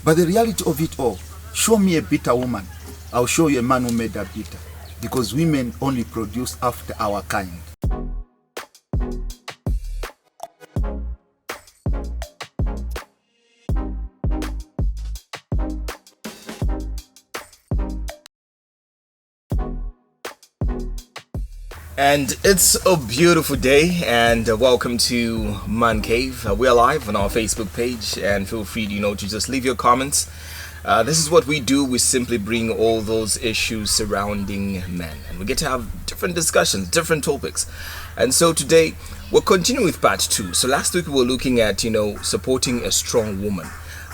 But the reality of it all, show me a bitter woman, I'll show you a man who made her bitter. Because women only produce after our kind. And it's a beautiful day, and welcome to Mancave. We're live on our Facebook page, and feel free to just leave your comments. This is what we do. We simply bring all those issues surrounding men, and we get to have different discussions, different topics. And so today we'll continue with part 2. So last week we were looking at supporting a strong woman,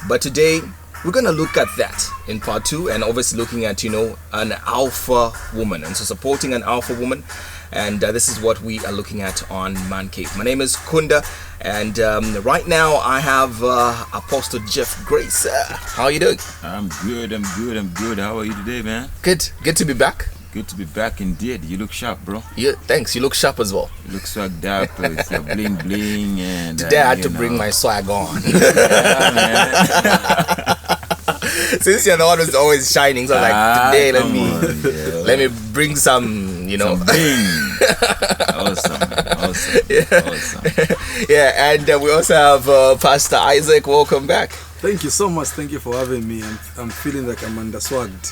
but today we're gonna look at that in part 2, and obviously looking at an alpha woman, and so supporting an alpha woman. And this is what we are looking at on Mancave. My name is Kunda, and right now I have Apostle Jeff Grace. How are you doing? I'm good. How are you today, man? Good to be back. Good to be back indeed. You look sharp, bro. Yeah, thanks. You look sharp as well. You look swagged up with your bling bling, and today I had to bring my swag on. Yeah, man. Since you're the one who's always shining, so today let me bring some some bling. Awesome. Yeah, and we also have Pastor Isaac. Welcome back. Thank you so much. Thank you for having me. I'm feeling like I'm underswagged.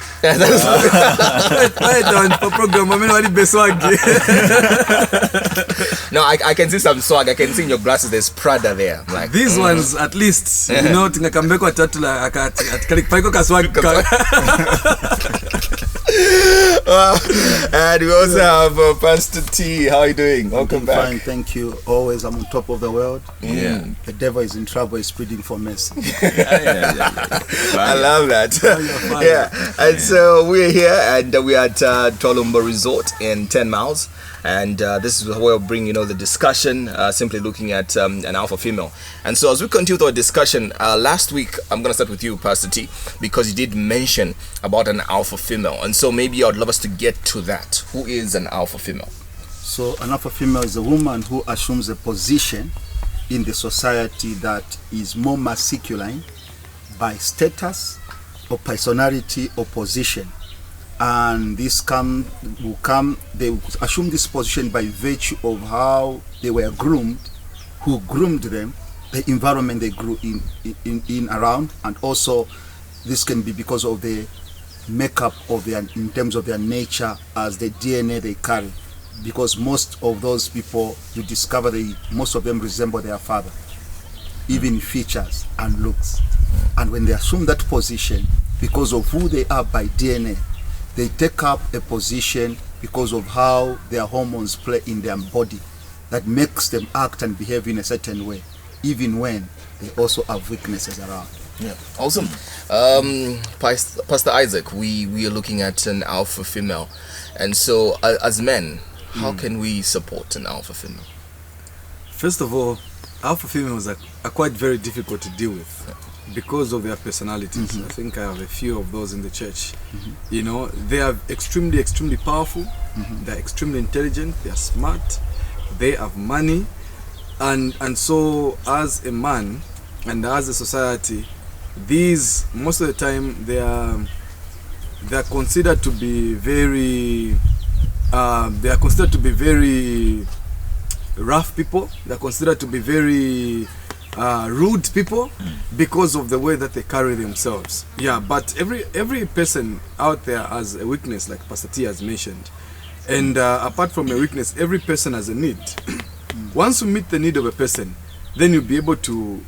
No, I can see some swag. I can see in your glasses there's Prada there. Like these ones, at least, tinakambeko tatula akaliko kaswag. And we also have Pastor T. How are you doing? Welcome back. Fine, thank you. Always, I'm on top of the world. Yeah. The devil is in trouble. He's pleading for mercy. I love that. Yeah. And so we're here, and we're at Tolumba Resort in 10 Miles. And this is where we'll bring the discussion, simply looking at an alpha female. And so as we continue with our discussion, last week I'm going to start with you, Pastor T, because you did mention about an alpha female. And so maybe I'd love us to get to that. Who is an alpha female? So an alpha female is a woman who assumes a position in the society that is more masculine by status or personality or position. And this they assume this position by virtue of how they were groomed, who groomed them, the environment they grew in around, and also this can be because of the makeup of in terms of their nature, as the DNA they carry. Because most of those people, you discover most of them resemble their father, even in features and looks. And when they assume that position because of who they are by DNA, they take up a position because of how their hormones play in their body that makes them act and behave in a certain way, even when they also have weaknesses around. Yeah, awesome. Pastor Isaac, we are looking at an alpha female. And so as men, how can we support an alpha female? First of all, alpha females are quite very difficult to deal with. Because of their personalities. I think I have a few of those in the church. They are extremely powerful. They're extremely intelligent. They are smart. They have money, and so as a man and as a society, these most of the time they are considered to be very rough people. They are considered to be very rude people because of the way that they carry themselves. Yeah, but every person out there has a weakness, like Pastor T has mentioned, and apart from a weakness, every person has a need. Once you meet the need of a person, then you'll be able to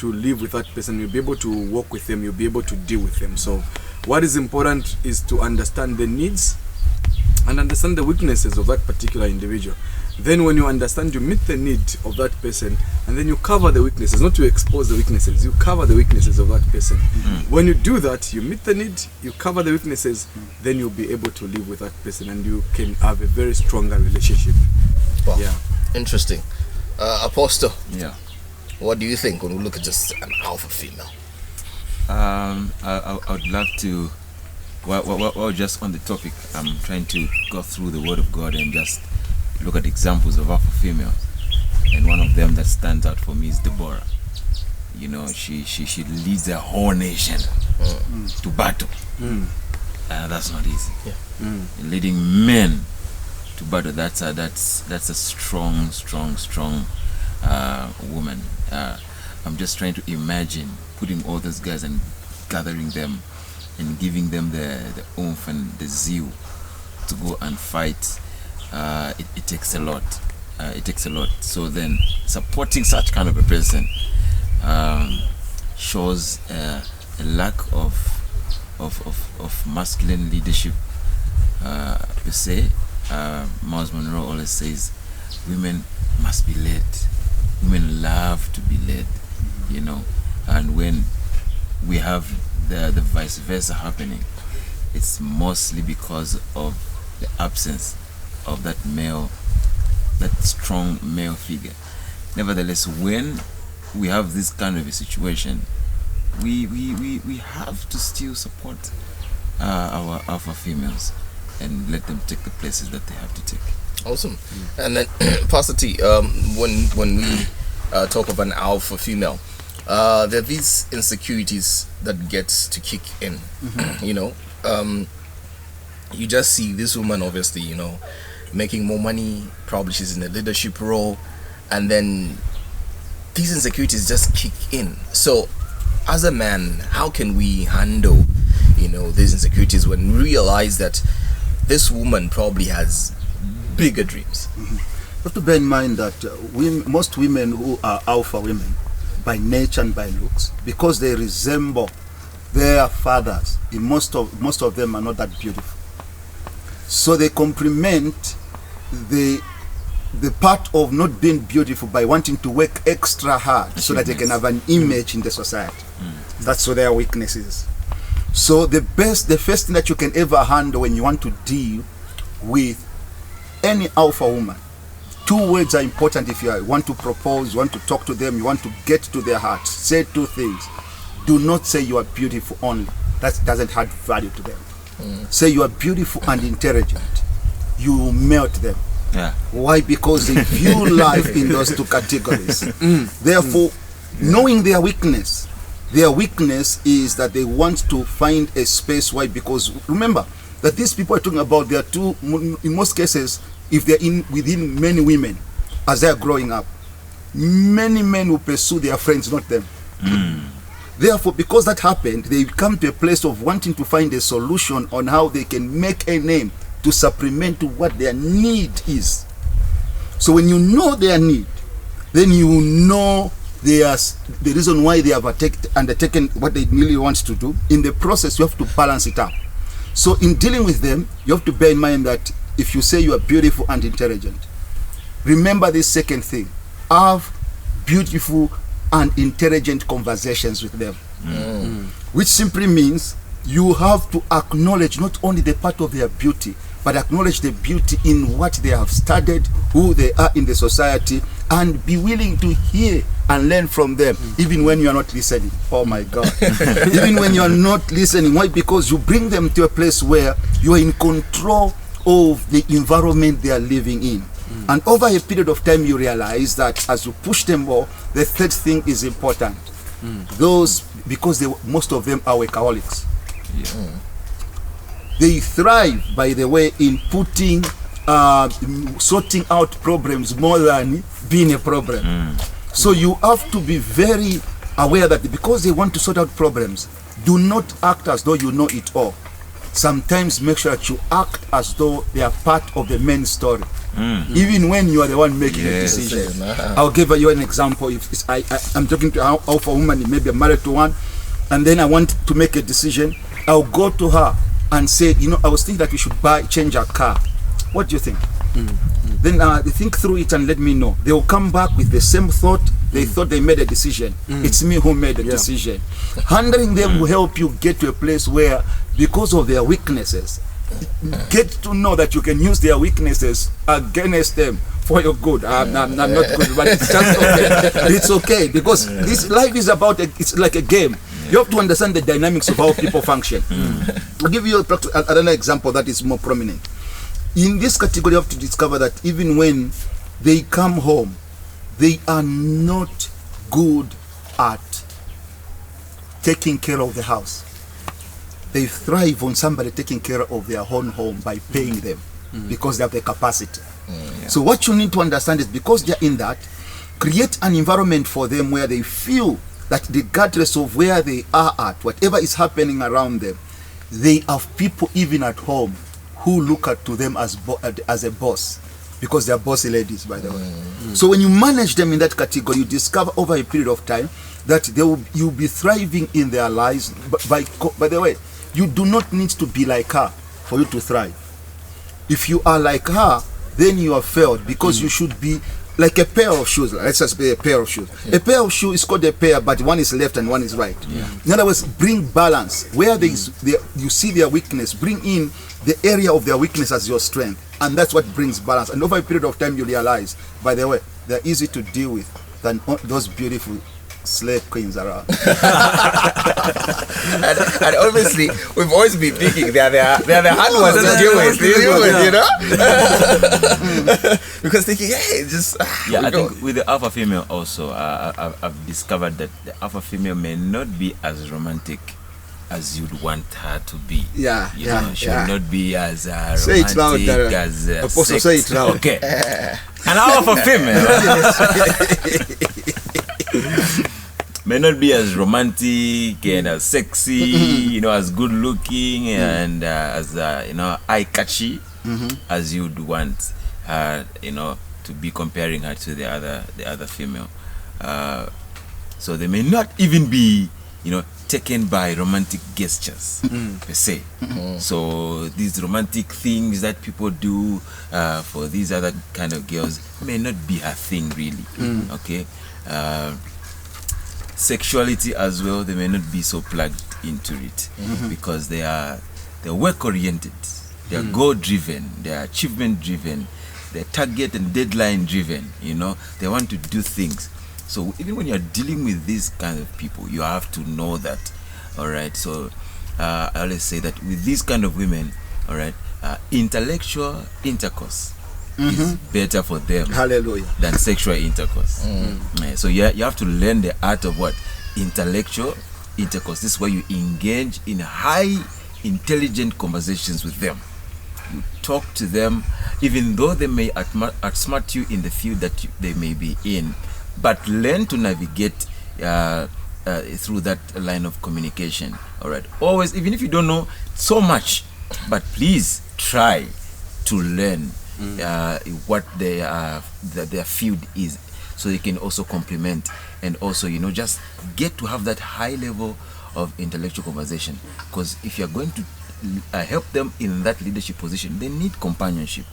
live with that person. You'll be able to work with them. You'll be able to deal with them. So what is important is to understand the needs and understand the weaknesses of that particular individual. Then when you understand, you meet the need of that person, and then you cover the weaknesses, not to expose the weaknesses, you cover the weaknesses of that person. When you do that, you meet the need, you cover the weaknesses, then you'll be able to live with that person, and you can have a very stronger relationship. Wow. Yeah. Interesting. Apostle, Yeah. what do you think when we look at just an alpha female? I would love to, well, just on the topic, I'm trying to go through the Word of God and just look at examples of alpha females. And one of them that stands out for me is Deborah. she leads a whole nation to battle. That's not easy. Leading men to battle, that's a strong woman. I'm just trying to imagine putting all those guys and gathering them and giving them the oomph and the zeal to go and fight. It takes a lot. So then supporting such kind of a person shows a lack of masculine leadership per se. Miles Monroe always says women must be led. Women love to be led, and when we have the vice versa happening, it's mostly because of the absence of that strong male figure. Nevertheless, when we have this kind of a situation, we have to still support our alpha females and let them take the places that they have to take. Awesome. And then Pastor T, when we talk of an alpha female, there are these insecurities that gets to kick in. You just see this woman, obviously, making more money, probably she's in a leadership role, and then these insecurities just kick in. So as a man, how can we handle these insecurities when we realize that this woman probably has bigger dreams? You have to bear in mind that most women who are alpha women by nature and by looks, because they resemble their fathers, most of them are not that beautiful. So they complement the part of not being beautiful by wanting to work extra hard so that they can have an image in the society. That's what their weakness is. So the first thing that you can ever handle when you want to deal with any alpha woman, two words are important. If you want to propose, you want to talk to them, you want to get to their hearts, say two things. Do not say you are beautiful only. That doesn't add value to them. Say you are beautiful and intelligent. You melt them. Why? Because they view life in those two categories. Therefore, knowing their weakness is that they want to find a space. Why? Because remember that these people are talking about, there are two, in most cases, if they're within many women, as they're growing up, many men will pursue their friends, not them. Therefore, because that happened, they come to a place of wanting to find a solution on how they can make a name to supplement to what their need is. So when you know their need, then you know the reason why they have undertaken what they really want to do. In the process, you have to balance it out. So in dealing with them, you have to bear in mind that if you say you are beautiful and intelligent, remember this second thing: have beautiful and intelligent conversations with them. Which simply means you have to acknowledge not only the part of their beauty, but acknowledge the beauty in what they have studied, who they are in the society, and be willing to hear and learn from them, even when you are not listening. Oh my God. Even when you are not listening. Why? Because you bring them to a place where you are in control of the environment they are living in. And over a period of time, you realize that as you push them more, the third thing is important. Those, because most of them are workaholics. They thrive, by the way, in sorting out problems more than being a problem. So you have to be very aware that because they want to sort out problems, do not act as though you know it all. Sometimes make sure that you act as though they are part of the main story, even when you are the one making the decision. I'll give you an example. If I'm talking to an alpha woman, maybe I'm married to one, and then I want to make a decision, I'll go to her and say, I was thinking that we should change our car. What do you think? Then they think through it and let me know. They will come back with the same thought. They thought they made a decision. It's me who made the decision. Handling them will help you get to a place where, because of their weaknesses, get to know that you can use their weaknesses against them for your good. I'm not good, but it's just okay. It's okay, because this life is about, it's like a game. You have to understand the dynamics of how people function. I'll give you another example that is more prominent. In this category, you have to discover that even when they come home, they are not good at taking care of the house. They thrive on somebody taking care of their own home by paying them because they have the capacity. So what you need to understand is, because they're in that, create an environment for them where they feel that regardless of where they are at, whatever is happening around them, they have people even at home who look at to them as a boss, because they are bossy ladies, by the way. So when you manage them in that category, you discover over a period of time that you'll be thriving in their lives. By the way, you do not need to be like her for you to thrive. If you are like her, then you have failed, because you should be like a pair of shoes. Let's just say a pair of shoes. A pair of shoes is called a pair, but one is left and one is right. In other words, bring balance. Where you see their weakness, bring in the area of their weakness as your strength, and that's what brings balance. And over a period of time, you realize, by the way, they're easy to deal with than those beautiful slave queens around. and obviously, we've always been thinking they're the hard ones to deal with, you know? Because thinking, hey, just... I think with the alpha female also, I've discovered that the alpha female may not be as romantic as you'd want her to be. She will not be as romantic as Apostle, say it now. Okay. An alpha female may not be as romantic and as sexy, as good looking and as eye catchy as you'd want to be comparing her to the other female. So they may not even be taken by romantic gestures per se. So these romantic things that people do for these other kind of girls may not be her thing really. Okay. Sexuality as well, they may not be so plugged into it because they're work oriented, they're goal driven, they're achievement driven, they're target and deadline driven. They want to do things. So even when you're dealing with these kind of people, you have to know that. All right. So I always say that with these kind of women, all right, intellectual intercourse is better for them, hallelujah, than sexual intercourse. So you have to learn the art of what? Intellectual intercourse. This is where you engage in high intelligent conversations with them. You talk to them, even though they may outsmart you in the field that they may be in, but learn to navigate through that line of communication. All right. Always, even if you don't know so much, but please try to learn what their field is, so they can also complement and also just get to have that high level of intellectual conversation. Because if you're going to help them in that leadership position, they need companionship.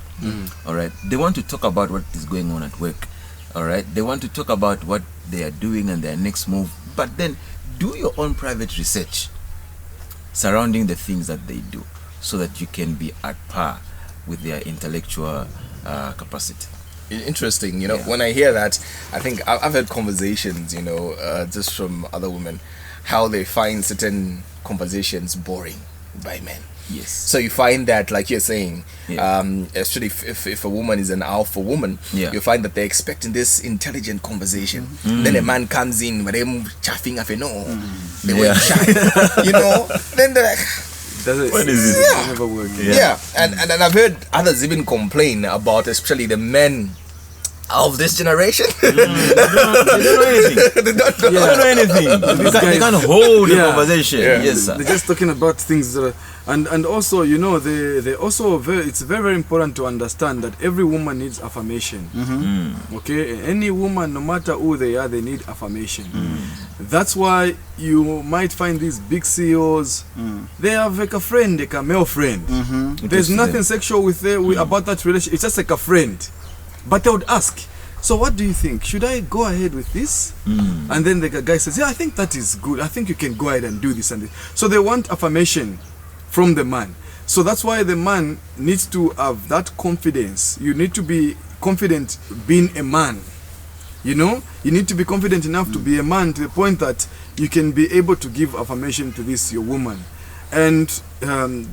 All right. They want to talk about what is going on at work. All right. They want to talk about what they are doing and their next move. But then do your own private research surrounding the things that they do, so that you can be at par with their intellectual capacity. Interesting. When I hear that, I think I've had conversations, just from other women, how they find certain conversations boring by men. Yes. So you find that, like you're saying, especially if a woman is an alpha woman, you find that they're expecting this intelligent conversation. Then a man comes in with them chaffing off, they were shy, then they're like, what is this? Yeah. Never work. And I've heard others even complain about, especially the men of this generation. They don't know anything. They don't know anything. They can't hold the conversation. Yes, sir. They're just talking about things that and also they also it's very, very important to understand that every woman needs affirmation. Okay, any woman, no matter who they are, they need affirmation. That's why you might find these big CEOs, they have like a friend, like a male friend. There's nothing sexual with about that relationship. It's just like a friend. But they would ask, so what do you think? Should I go ahead with this? And then the guy says, I think that is good. I think you can go ahead and do this and this. So they want affirmation from the man. So that's why the man needs to have that confidence. You need to be confident being a man. You need to be confident enough to be a man, to the point that you can be able to give affirmation to this, your woman. and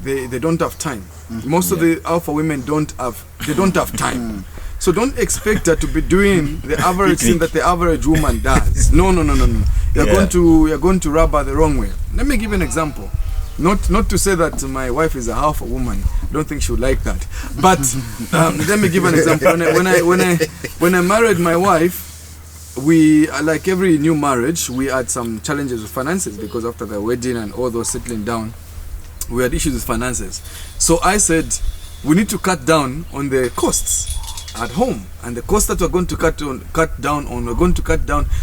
they don't have time. Most of the alpha women don't have time. So don't expect her to be doing the average thing that the average woman does. No. You're going to rub her the wrong way. Let me give you an example. Not to say that my wife is a alpha woman. I don't think she would like that. But let me give an example. When I married my wife, we, like every new marriage, we had some challenges with finances, because after the wedding and all those settling down, we had issues with finances. So I said, we need to cut down on the costs at home, and the cost that we're going to cut down.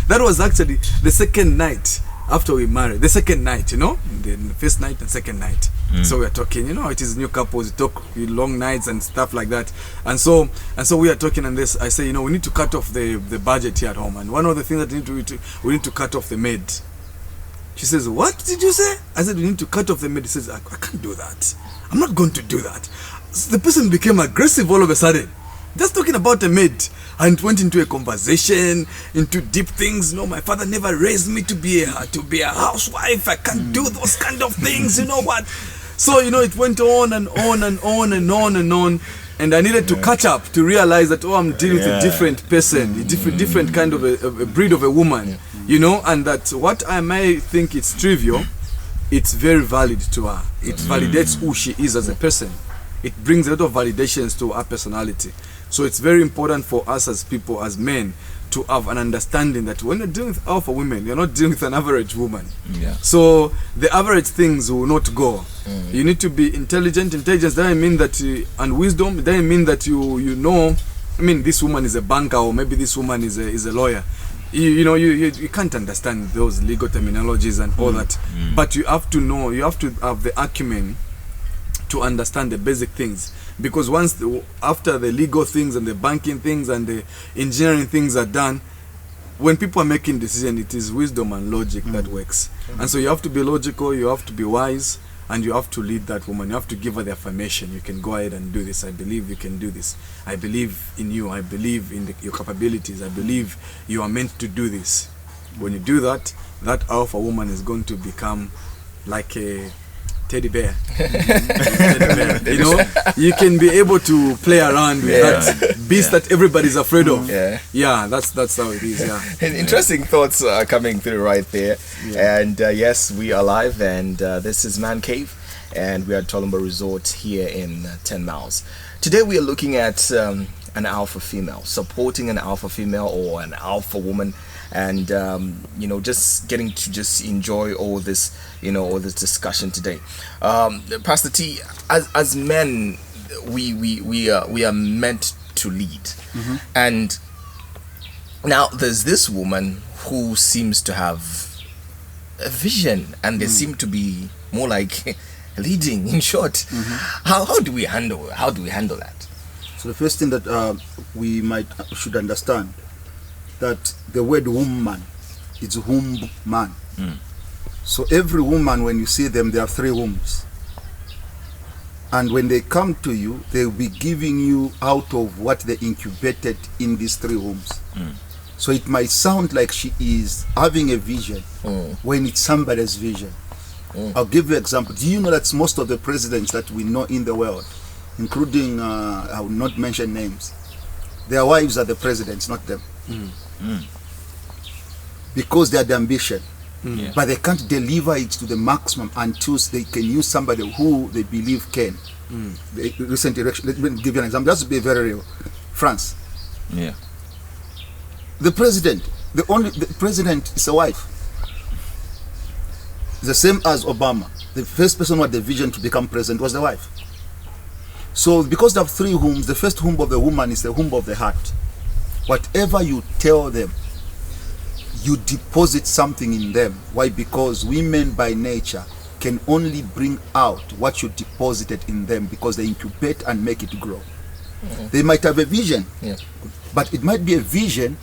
That was actually the second night after we married. The second night, the first night and second night. So we are talking, it is new couples, we talk long nights and stuff like that. And so we are talking, and this I say, we need to cut off the budget here at home. And one of the things that we need to cut off the maid. She says, what did you say? I said, we need to cut off the maid. He says, I can't do that. I'm not going to do that. So the person became aggressive all of a sudden. Just talking about a maid, and went into a conversation, into deep things. My father never raised me to be a housewife. I can't do those kind of things. You know what? So it went on and on and on and on and on, and I needed to catch up to realize that I'm dealing with a different person, a different kind of a breed of a woman, and that what I may think it's trivial, it's very valid to her. It validates who she is as a person. It brings a lot of validations to her personality. So it's very important for us as people, as men, to have an understanding that when you're dealing with alpha women, you're not dealing with an average woman. So the average things will not go. You need to be intelligent. Intelligence doesn't mean that and wisdom doesn't mean that you know. I mean, this woman is a banker, or maybe this woman is a lawyer. You can't understand those legal terminologies and all that. But you have to know. You have to have the acumen to understand the basic things, because after the legal things and the banking things and the engineering things are done, when people are making decisions, it is wisdom and logic that works. And so you have to be logical, you have to be wise, and you have to lead that woman. You have to give her the affirmation. You can go ahead and do this. I believe you can do this. I believe in you. I believe in your capabilities. I believe you are meant to do this. When you do that, that alpha woman is going to become like a teddy bear. You can be able to play around with that beast that everybody's afraid of. That's how it is. Interesting thoughts are coming through right there. And yes, we are live, and this is Mancave, and we are at Tolomba Resort here in 10 Miles. Today we are looking at an alpha female, supporting an alpha female or an alpha woman, and just getting to just enjoy all this discussion today. Pastor T, as men, we are meant to lead. And now there's this woman who seems to have a vision, and they seem to be more like leading, in short. How do we handle that? So the first thing that we should understand, that the word woman is womb man. So every woman, when you see them, they have 3 wombs. And when they come to you, they'll be giving you out of what they incubated in these 3 wombs. So it might sound like she is having a vision when it's somebody's vision. I'll give you an example. Do you know that most of the presidents that we know in the world, including, I will not mention names, their wives are the presidents, not them. Because they had the ambition. But they can't deliver it to the maximum until they can use somebody who they believe can. The recent election, let me give you an example. Just to be very real. France. The president is a wife. The same as Obama. The first person who had the vision to become president was the wife. So because they have 3 wombs, the first womb of the woman is the womb of the heart. Whatever you tell them, you deposit something in them. Why? Because women by nature can only bring out what you deposited in them, because they incubate and make it grow. They might have a vision, but it might be a vision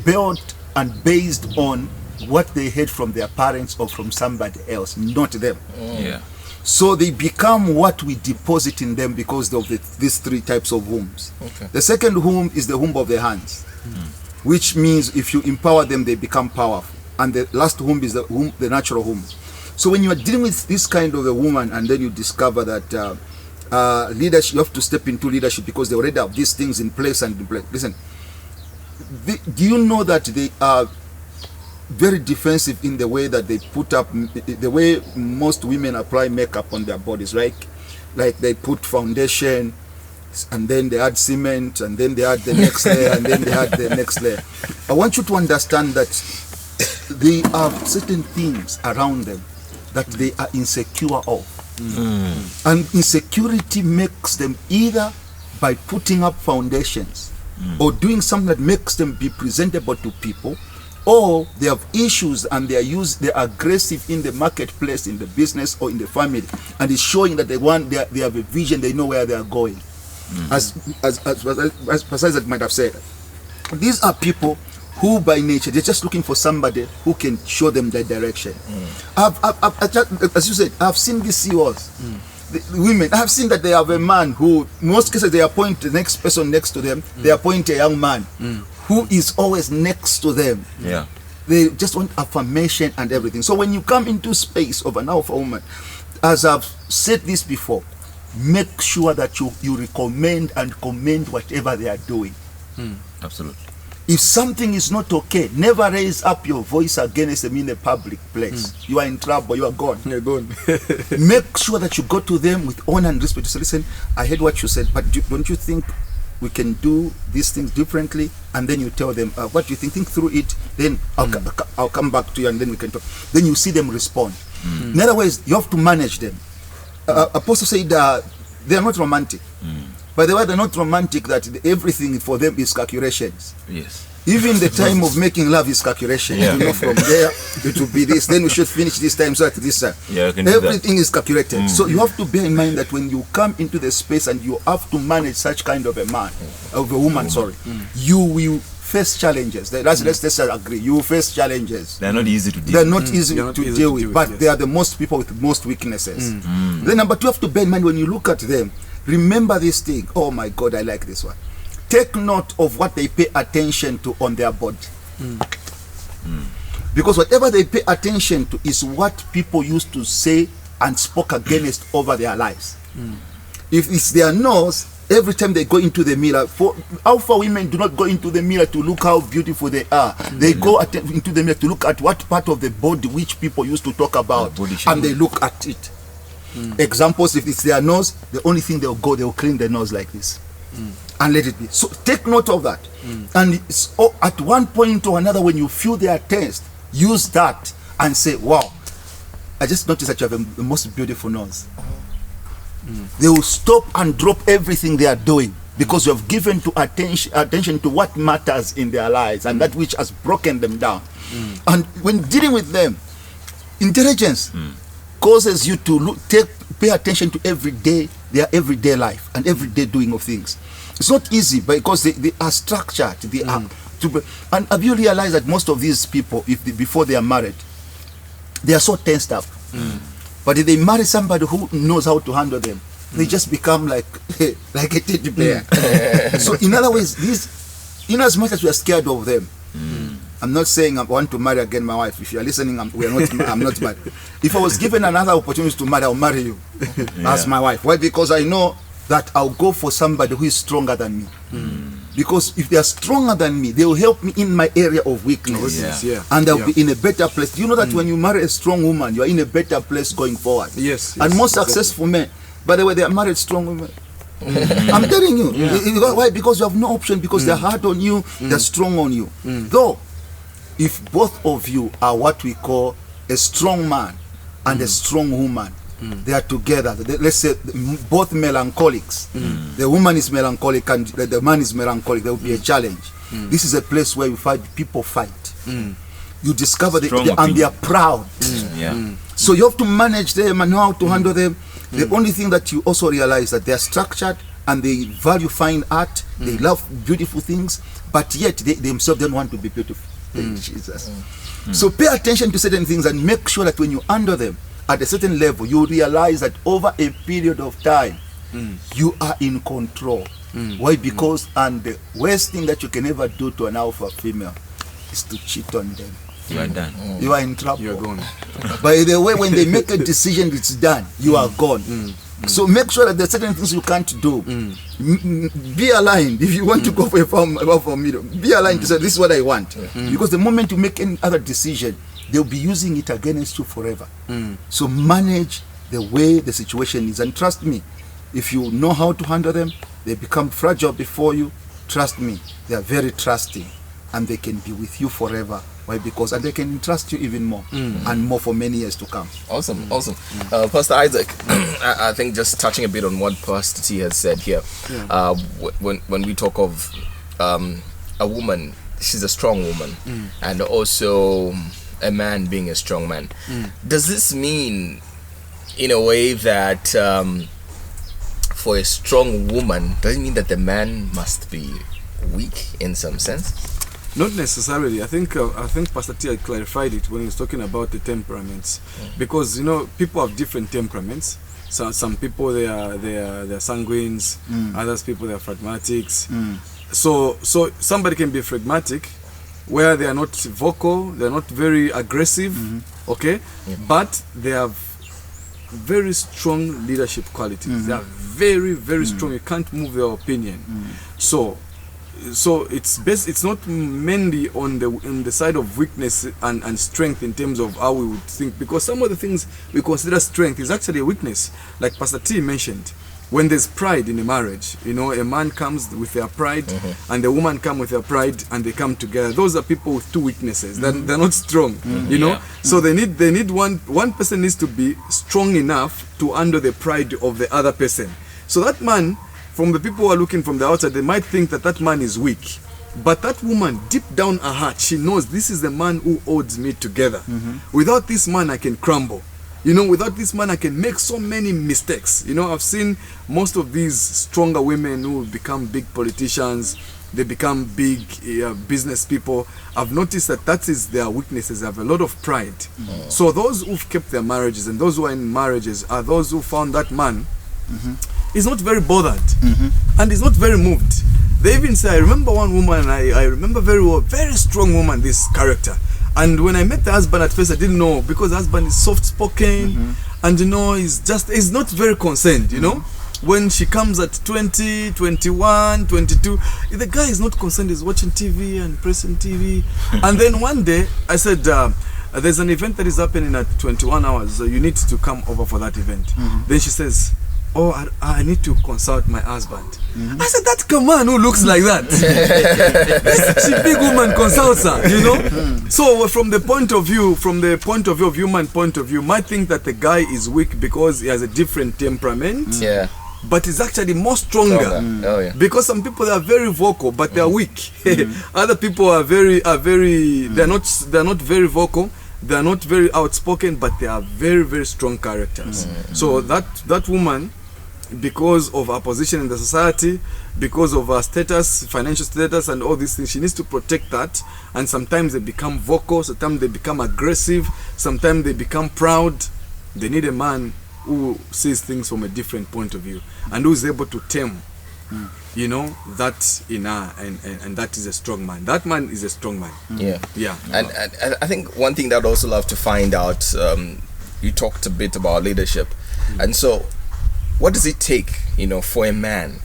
built and based on what they heard from their parents or from somebody else, not them. So they become what we deposit in them because of these 3 types of wombs. The second womb is the womb of the hands, which means if you empower them, they become powerful. And the last womb is the natural womb. So when you are dealing with this kind of a woman, and then you discover that leadership, you have to step into leadership because they already have these things in place and in place. Listen, do you know that they are very defensive in the way that they put up, the way most women apply makeup on their bodies, right? Like they put foundation, and then they add cement, and then they add the next layer, and then they add the next layer. I want you to understand that they have certain things around them that they are insecure of. And insecurity makes them either by putting up foundations or doing something that makes them be presentable to people, or they have issues and they are aggressive in the marketplace, in the business, or in the family, and it's showing that they have a vision, they know where they are going. As Pastor might have said, these are people who by nature, they're just looking for somebody who can show them the direction. As you said, I've seen these CEOs, the women, I've seen that they have a man who, in most cases, they appoint the next person next to them, they appoint a young man who is always next to them. Yeah. They just want affirmation and everything. So when you come into space of an alpha woman, as I've said this before, make sure that you recommend and commend whatever they are doing. Absolutely. If something is not okay, never raise up your voice against them in a public place. You are in trouble, you are gone. You're gone. Make sure that you go to them with honor and respect. So listen, I heard what you said, but don't you think we can do these things differently? And then you tell them, what do you think? Think through it, then I'll come back to you and then we can talk. Then you see them respond. In other words, you have to manage them. Apostle said they are not romantic. By the way, they're not romantic, that everything for them is calculations. Yes. Even the time of making love is calculation. Yeah. You know, from there it will be this, then we should finish this time, so at this time. Yeah, you can do everything is calculated. So you have to bear in mind that when you come into the space and you have to manage such kind of a man, of a woman, you will face challenges. Let's agree. You will face challenges. They're not easy to deal with. They're not easy to deal with, but yes. they are the most people with most weaknesses. Then number two, you have to bear in mind when you look at them, remember this thing. Oh my God, I like this one. Take note of what they pay attention to on their body. Because whatever they pay attention to is what people used to say and spoke against over their lives. If it's their nose, every time they go into the mirror, for alpha women do not go into the mirror to look how beautiful they are. They go into the mirror to look at what part of the body which people used to talk about, and they look at it. Examples, if it's their nose, the only thing they'll clean their nose like this and let it be. So take note of that. And it's, at one point or another, when you feel their taste, use that and say, wow, I just noticed that you have the most beautiful nose. They will stop and drop everything they are doing because you have given attention to what matters in their lives and that which has broken them down. And when dealing with them, intelligence causes you to pay attention to their everyday life and everyday doing of things. It's not easy because they are structured. They are and have you realized that most of these people, before they are married, they are so tensed up. But if they marry somebody who knows how to handle them, they just become like a teddy bear. So in other words, in as much as we are scared of them, I'm not saying I want to marry again my wife. If you are listening, I'm not married. If I was given another opportunity to marry, I'll marry you as my wife. Why? Because I know that I'll go for somebody who is stronger than me. Because if they are stronger than me, they will help me in my area of weakness. And I'll be in a better place. Do you know that when you marry a strong woman, you are in a better place going forward? Yes. And most successful men, by the way, they are married strong women. I'm telling you. Why? Because you have no option, because they're hard on you, they're strong on you. Though, if both of you are what we call a strong man and a strong woman, they are together. Let's say both melancholics. The woman is melancholic and the man is melancholic. There will be a challenge. This is a place where you find people fight. You discover and they are proud. So you have to manage them and know how to handle them. The only thing that you also realize that they are structured and they value fine art. They love beautiful things, but yet they themselves don't want to be beautiful. Jesus. So pay attention to certain things and make sure that when you handle them at a certain level, you realize that over a period of time, you are in control. Why? Because and the worst thing that you can ever do to an alpha female is to cheat on them. you are done. You are in trouble. You're gone. By the way, when they make a decision, it's done. You are gone. So make sure that there are certain things you can't do. Be aligned. If you want to go for a farm, be aligned to say, this is what I want. Because the moment you make any other decision, they'll be using it against you forever. So manage the way the situation is. And trust me, if you know how to handle them, they become fragile before you. Trust me, they are very trusting. And they can be with you forever. Why? Because and they can trust you even more and more for many years to come. Awesome. Pastor Isaac, I think just touching a bit on what Pastor T has said here. When we talk of a woman, she's a strong woman, and also a man being a strong man. Does this mean, in a way, that for a strong woman, does it mean that the man must be weak in some sense? Not necessarily. I think Pastor T had clarified it when he was talking about the temperaments, because people have different temperaments. So some people they are sanguines, others people they are phlegmatics. So somebody can be phlegmatic, where they are not vocal, they are not very aggressive, okay, but they have very strong leadership qualities. They are very, very strong. You can't move their opinion. So it's not mainly on the side of weakness and strength in terms of how we would think, because some of the things we consider strength is actually a weakness, like Pastor T mentioned. When there's pride in a marriage, a man comes with their pride and the woman come with their pride, and they come together. Those are people with two weaknesses. They're not strong, So they need one person needs to be strong enough to handle the pride of the other person. So that man, from the people who are looking from the outside, they might think that man is weak. But that woman, deep down her heart, she knows this is the man who holds me together. Without this man, I can crumble. Without this man, I can make so many mistakes. I've seen most of these stronger women who become big politicians, they become big business people. I've noticed that is their weaknesses. They have a lot of pride. So those who've kept their marriages and those who are in marriages are those who found that man is not very bothered and is not very moved. They even say, I remember one woman, I remember very well, very strong woman, this character. And when I met the husband at first, I didn't know, because the husband is soft-spoken and he's not very concerned, When she comes at 20, 21, 22, the guy is not concerned, he's watching TV and pressing TV. And then one day, I said, there's an event that is happening at 21 hours, so you need to come over for that event. Then she says, I need to consult my husband. I said, that man who looks like that, this big woman consults her, So from the point of view of human point of view, might think that the guy is weak because he has a different temperament. But it's actually more stronger. Because some people are very vocal, but they are weak. Other people are very they're not very vocal. They are not very outspoken, but they are very, very strong characters. So that woman, because of her position in the society, because of her status, financial status, and all these things, she needs to protect that. And sometimes they become vocal, sometimes they become aggressive, sometimes they become proud. They need a man who sees things from a different point of view and who is able to tame that in her, and that is a strong man. That man is a strong man. And I think one thing that I'd also love to find out, you talked a bit about leadership, and so what does it take for a man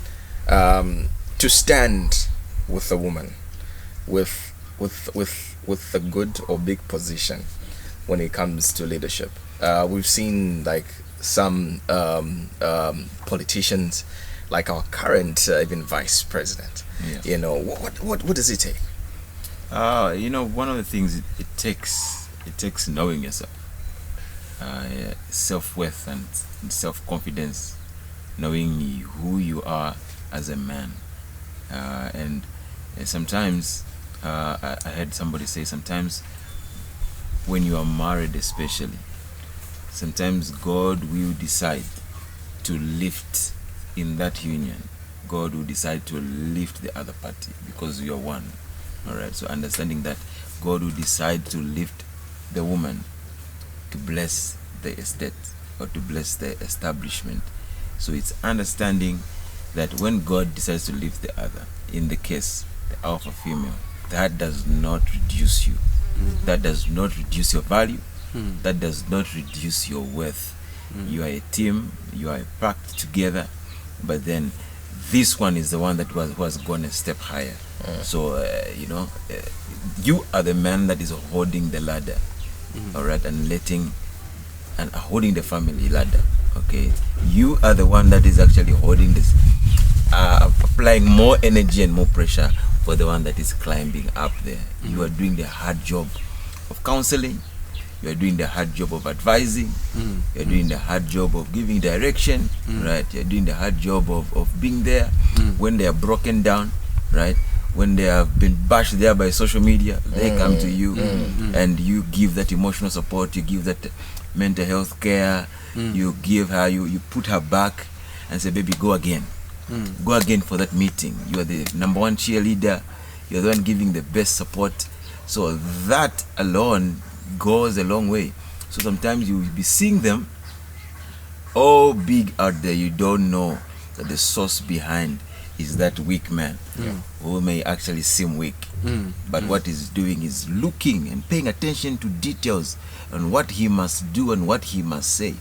to stand with a woman with a good or big position when it comes to leadership? We've seen like some politicians, like our current even vice president. What does it take? One of the things it takes knowing yourself, self-worth and self-confidence, knowing who you are as a man. And sometimes I heard somebody say, sometimes when you are married especially, sometimes God will decide to lift in that union. God will decide to lift the other party because you are one. Alright, so understanding that God will decide to lift the woman to bless the estate or to bless the establishment. So it's understanding that when God decides to lift the other, in the case, the alpha female, that does not reduce you. That does not reduce your value. That does not reduce your worth. You are a team. You are packed together. But then this one is the one that was gone a step higher. So you are the man that is holding the ladder, all right, and holding the family ladder. Okay, you are the one that is actually holding this, applying more energy and more pressure for the one that is climbing up there. You are doing the hard job of counseling. You are doing the hard job of advising. You are doing the hard job of giving direction, right? You are doing the hard job of being there when they are broken down, right? When they have been bashed there by social media, they come to you and you give that emotional support. You give that mental health care. You give her, you put her back and say, baby, go again. Go again for that meeting. You are the number one cheerleader. You're the one giving the best support. So that alone goes a long way. So sometimes you will be seeing them all big out there. You don't know that the source behind is that weak man who may actually seem weak. But what he's doing is looking and paying attention to details on what he must do and what he must say.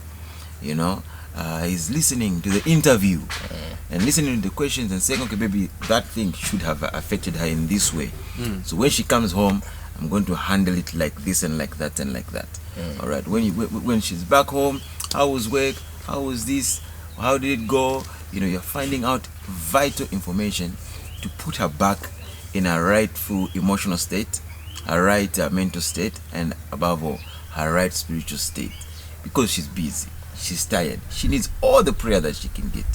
He's listening to the interview and listening to the questions and saying, okay, baby, that thing should have affected her in this way. So when she comes home, I'm going to handle it like this and like that and like that. All right. When she's back home, how was work? How was this? How did it go? You're finding out vital information to put her back in a rightful emotional state, a right mental state, and above all, her right spiritual state. Because she's busy, she's tired. She needs all the prayer that she can get.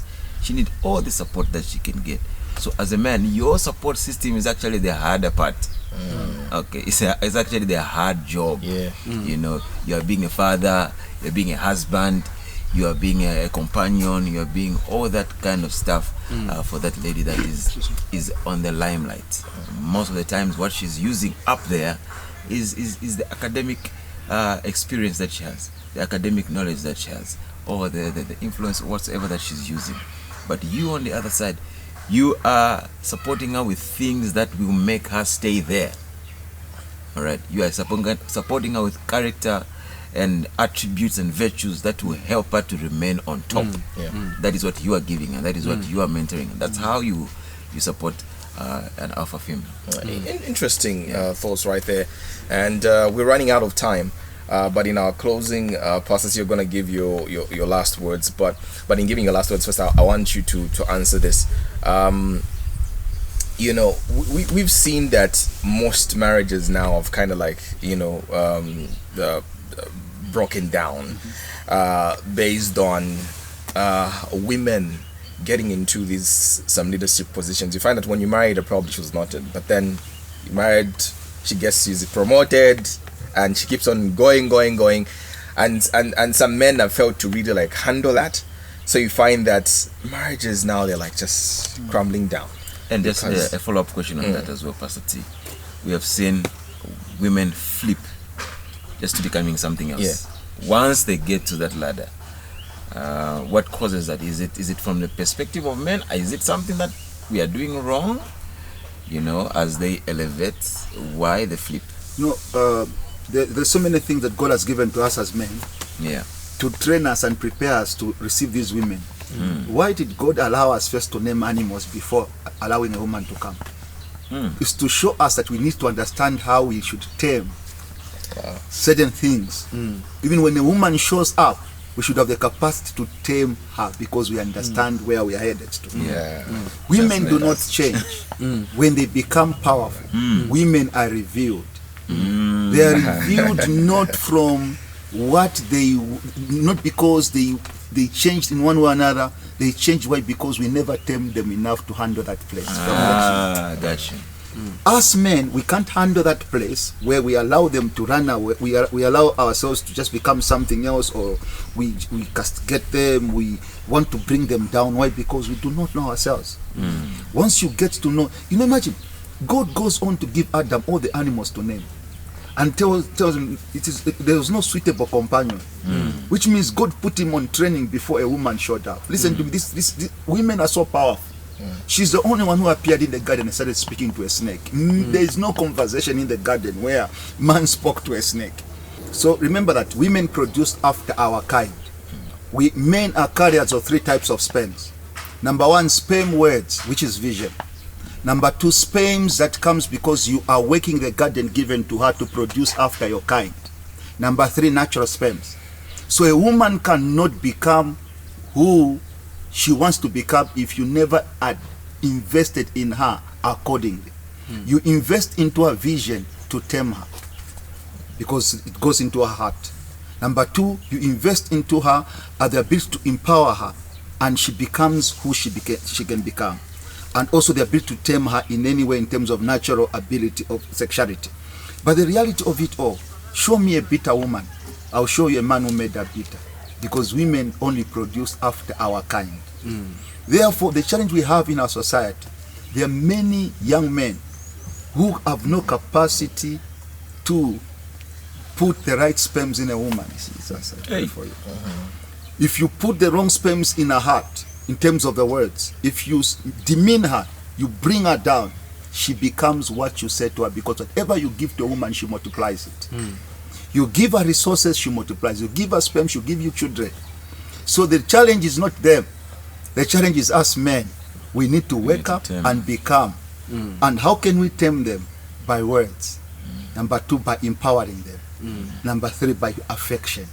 She needs all the support that she can get. So as a man, your support system is actually the harder part. Okay, it's actually the hard job. You are being a father, you're being a husband, you are being a companion, you are being all that kind of stuff for that lady that is on the limelight. Most of the times what she's using up there is the academic experience that she has, the academic knowledge that she has, or the influence whatsoever that she's using. But you on the other side, you are supporting her with things that will make her stay there. All right, you are supporting her with character and attributes and virtues that will help her to remain on top. That is what you are giving, and that is what you are mentoring. That's how you support an alpha female. Interesting thoughts right there. And we're running out of time. But in our closing, Pastor, you're going to give your last words. But in giving your last words, first, I want you to answer this. We've seen that most marriages now have kind of like, broken down based on women getting into some leadership positions. You find that when you married, probably she was not in, but then you married, she's promoted, and she keeps on going, and some men have failed to really like handle that. So you find that marriages now, they're like just crumbling down. And just a follow-up question on that as well, Pastor T. We have seen women flip just to becoming something else. Once they get to that ladder, what causes that? Is it from the perspective of men? Is it something that we are doing wrong? As they elevate, why they flip? There's so many things that God has given to us as men to train us and prepare us to receive these women. Why did God allow us first to name animals before allowing a woman to come? It's to show us that we need to understand how we should tame certain things. Even when a woman shows up, we should have the capacity to tame her because we understand where we are headed to. Women do not change. When they become powerful, women are revealed. They are revealed not from not because they changed in one way or another. They changed. Why? Because we never tamed them enough to handle that place. Gotcha. Us men, we can't handle that place where we allow them to run away. We allow ourselves to just become something else, or we castigate them. We want to bring them down. Why? Because we do not know ourselves. Once you get to know, imagine, God goes on to give Adam all the animals to name, and tells him there was no suitable companion, which means God put him on training before a woman showed up. Listen to me, this women are so powerful. She's the only one who appeared in the garden and started speaking to a snake. There is no conversation in the garden where man spoke to a snake. So remember that women produce after our kind. We men are carriers of 3 types of sperms. Number 1, sperm words, which is vision. Number 2, sperms that comes because you are working the garden given to her to produce after your kind. Number 3, natural sperms. So a woman cannot become who she wants to become if you never had invested in her accordingly. You invest into her vision to tame her because it goes into her heart. Number 2, you invest into her at the ability to empower her, and she becomes who she can become. And also the ability to tame her in any way in terms of natural ability of sexuality. But the reality of it all, show me a bitter woman, I'll show you a man who made her bitter. Because women only produce after our kind. Therefore, the challenge we have in our society, there are many young men who have no capacity to put the right sperms in a woman. For you. If you put the wrong sperms in her heart, in terms of the words, if you demean her, you bring her down, she becomes what you said to her, because whatever you give to a woman, she multiplies it. You give her resources, she multiplies. You give her sperm, she'll give you children. So the challenge is not them. The challenge is us men. We need to wake up and become. And how can we tame them? By words. Number 2, by empowering them. Number 3, by affection.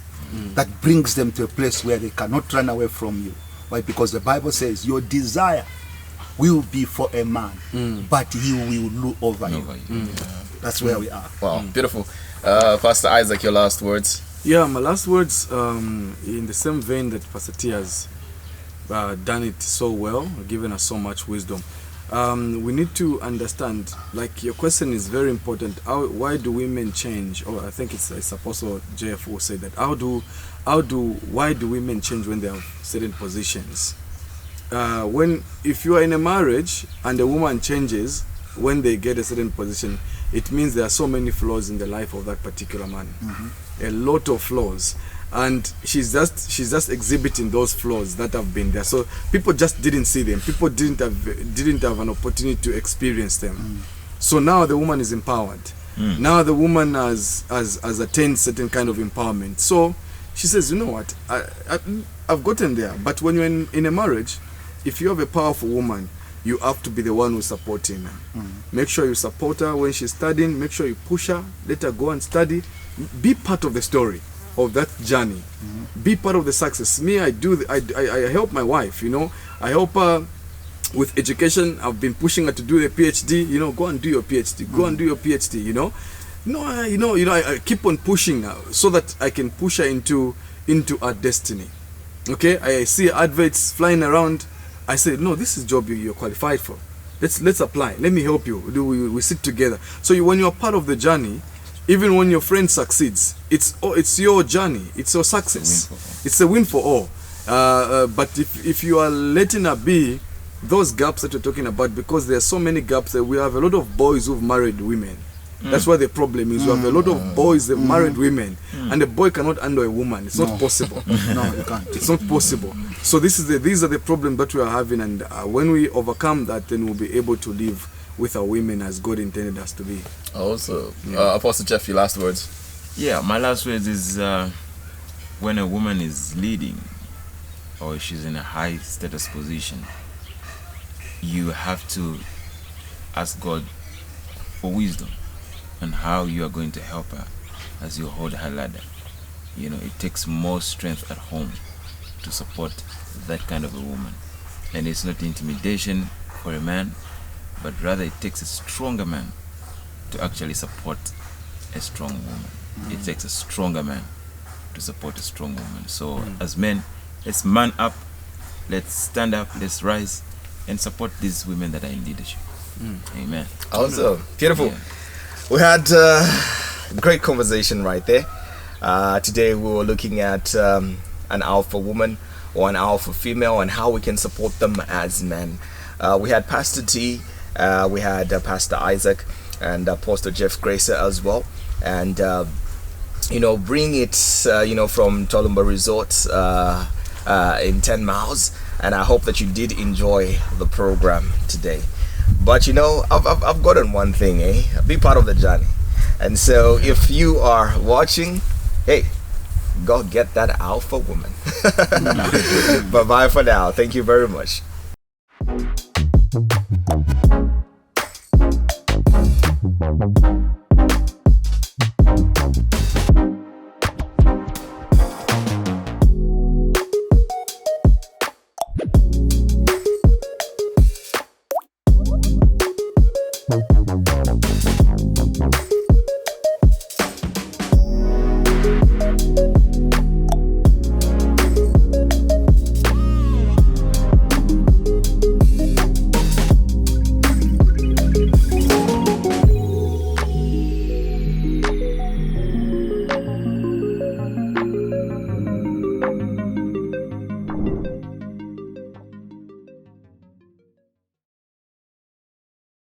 That brings them to a place where they cannot run away from you. Why? Because the Bible says your desire will be for a man, but he will rule over you. That's where we are. Wow, beautiful. Pastor Isaac, your last words. Yeah, my last words, in the same vein that Pastor T has done it so well, given us so much wisdom. We need to understand, like your question is very important. Why do women change? Or I think it's Apostle JF who said that. Why do women change when they have certain positions? If you are in a marriage and a woman changes when they get a certain position, it means there are so many flaws in the life of that particular man. A lot of flaws. And she's just exhibiting those flaws that have been there. So people just didn't see them. People didn't have an opportunity to experience them. So now the woman is empowered. Now the woman has attained certain kind of empowerment. So she says, you know what, I've gotten there. But when you're in a marriage, if you have a powerful woman, you have to be the one who's supporting her. Make sure you support her when she's studying. Make sure you push her. Let her go and study. Be part of the story of that journey. Be part of the success. Me, I help my wife, I help her with education. I've been pushing her to do the PhD, go and do your PhD, go and do your PhD, I keep on pushing her so that I can push her into our destiny. Okay, I see adverts flying around. I say, no, this is job you're qualified for. Let's apply. Let me help you. We sit together. So when you're part of the journey, even when your friend succeeds, it's your journey. It's your success. It's a win for all. But if you are letting her be, those gaps that you're talking about, because there are so many gaps that we have a lot of boys who've married women. That's why the problem is. We have a lot of boys that married women, and a boy cannot handle a woman. It's not possible. No, you can't. It's not possible. So these are the problems that we are having, and when we overcome that, then we'll be able to live with our women as God intended us to be. Also, Apostle Jeff, your last words. Yeah, my last words is when a woman is leading or she's in a high status position, you have to ask God for wisdom on how you are going to help her as you hold her ladder. It takes more strength at home to support that kind of a woman. And it's not intimidation for a man, but rather it takes a stronger man to actually support a strong woman. It takes a stronger man to support a strong woman. So as men, let's man up, let's stand up, let's rise and support these women that are in leadership. Amen. Also, beautiful. Yeah. We had a great conversation right there. Today we were looking at an alpha woman or an alpha female and how we can support them as men. We had Pastor T, we had Pastor Isaac and Pastor Jeff Gracer as well. And, bring it, from Tolumba Resorts, in 10 miles. And I hope that you did enjoy the program today. But you know, I've gotten one thing, be part of the journey. And so if you are watching, hey, go get that alpha woman. Bye-bye for now. Thank you very much.